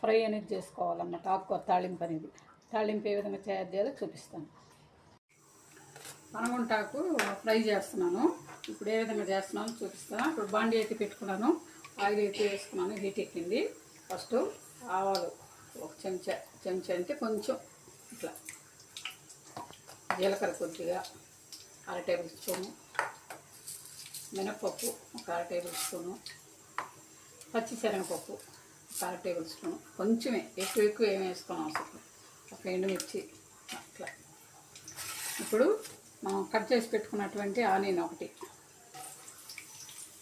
Fry అనేది చేసుకోవాలన్నమాట. ఆకుకూర తాళింపు అనేది. తాళింపు ఏ విధంగా తయారు చేయాలో చూపిస్తాను. పనగుంటాకు ఫ్రై చేస్తున్నాను. ఇప్పుడు ఏ విధంగా చేస్తున్నానో చూపిస్తాను. ఇప్పుడు బాండీ అయితే పెట్టుకున్నాను. ఆయిల్ అయితే వేసుకున్నాను. హీట్ ఎక్కింది. ఫస్ట్ ఆవాలు ఒక చెంచా అంటే కొంచెం ఇట్లా, జీలకర్ర కొద్దిగా 1/2 టేబుల్ స్పూను, మినప్పప్పు ఒక 1/2 టేబుల్ స్పూను, పచ్చిశనగపప్పు ఒక 1/2 టేబుల్ స్పూను, కొంచెమే, ఎక్కువ ఏమి వేసుకోవడం అవసరం. ఒక ఎండుమిర్చి అట్లా. ఇప్పుడు మనం కట్ చేసి పెట్టుకున్నటువంటి ఆనియన్ ఒకటి,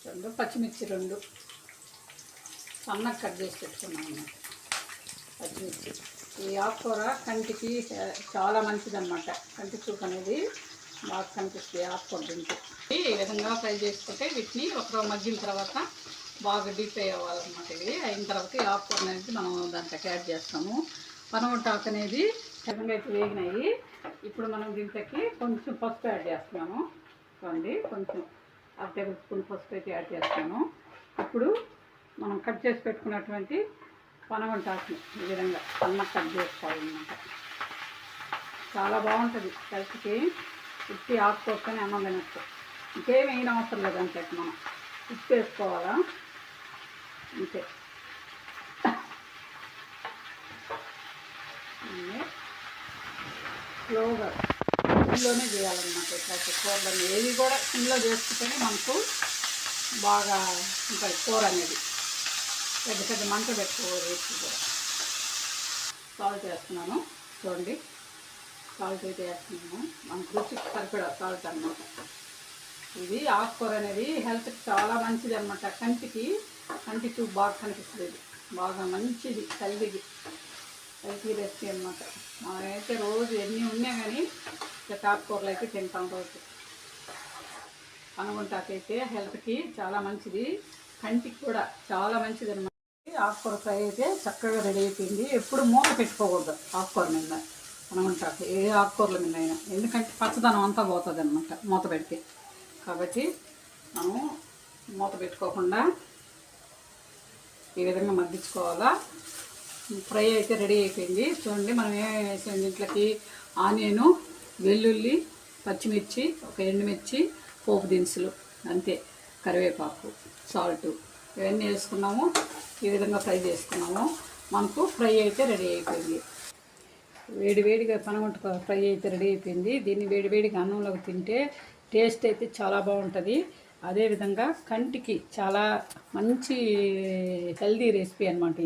2 పచ్చిమిర్చి, 2 సన్నగా కట్ చేసి పెట్టుకున్నాం అన్నమాట. పచ్చిమిర్చి. ఈ ఆకుకూర కంటికి చాలా మంచిదన్నమాట. కంటి చూపు అనేది బాగా కనిపిస్తుంది ఆకుకూర తింటే. ఈ విధంగా ఫ్రై చేసుకుంటే వీటిని ఒక మగ్గిన తర్వాత బాగా డీప్ ఫ్రై అవ్వాలన్నమాట. ఇది అయిన తర్వాత ఈ ఆకుకూర అనేది మనం దాంట్లోకి యాడ్ చేస్తాము. పనగొట్టాకు అనేది విధంగా అయితే వేగినాయి. ఇప్పుడు మనం దీంట్లోకి కొంచెం పసుపు యాడ్ చేస్తున్నాము. చూడండి, కొంచెం 1/2 టేబుల్ స్పూన్ పసుపు అయితే యాడ్ చేస్తాను. ఇప్పుడు మనం కట్ చేసి పెట్టుకున్నటువంటి పనగొట్టాకుని ఈ విధంగా సన్నగా కట్ చేసుకోవాలన్నమాట. చాలా బాగుంటుంది హెల్త్కి. ఉప్పు ఆకుకూరతోనే అన్నం తినచ్చు. ఇంకేం అయిన అవసరం లేదు. అంతే, మనం ఉప్పు వేసుకోవాలా అంతే. స్లోగా సిమ్లోనే చేయాలన్నమాట. ఇట్లా కూరలన్నీ ఏవి కూడా సిమ్లో చేసుకుంటేనే మనకు బాగా ఉంటుంది కూర అనేది. పెద్ద మంట పెట్టుకోవాలి. కూడా సాల్ట్ వేస్తున్నాను. చూడండి, సాల్ట్ అయితే వేస్తున్నాను. మనకు రుచికి సరిపడా సాల్ట్ అన్నమాట. ఇది ఆకుకూర అనేది హెల్త్కి చాలా మంచిది అన్నమాట. కంటి చూపు బాగా కనిపిస్తుంది. బాగా మంచిది హెల్తీ రెసిపీ అన్నమాట. మనమైతే రోజు ఎన్ని ఉన్నా కానీ ఆకుకూరలు అయితే తింటాం రోజు. పనగొంటాకైతే హెల్త్కి చాలా మంచిది, కంటికి కూడా చాలా మంచిది అన్నమాట. ఆకుకూర ఫ్రై అయితే చక్కగా రెడీ అయిపోయింది. ఎప్పుడు మూత పెట్టుకోకూడదు ఆకుకూర మీద, పనగొంటాకు ఏ ఆకుకూరల మీద అయినా. ఎందుకంటే పచ్చదనం అంతా పోతుంది అన్నమాట మూత పెడితే. కాబట్టి మనం మూత పెట్టుకోకుండా ఈ విధంగా మగ్గించుకోవాలా. ఫ్రై అయితే రెడీ అయిపోయింది. చూడండి, మనం ఏమేమి వేసాం దీంట్లోకి: ఆనియను, వెల్లుల్లి, పచ్చిమిర్చి, ఒక ఎండుమిర్చి, పోపు దినుసులు అంతే, కరివేపాకు, సాల్ట్ ఇవన్నీ వేసుకున్నాము. ఈ విధంగా ఫ్రై చేసుకున్నాము. మనకు ఫ్రై అయితే రెడీ అయిపోయింది. వేడివేడిగా పనగొంట ఫ్రై అయితే రెడీ అయిపోయింది. దీన్ని వేడివేడిగా అన్నంలోకి తింటే టేస్ట్ అయితే చాలా బాగుంటుంది. అదేవిధంగా కంటికి చాలా మంచి హెల్దీ రెసిపీ అన్నమాట.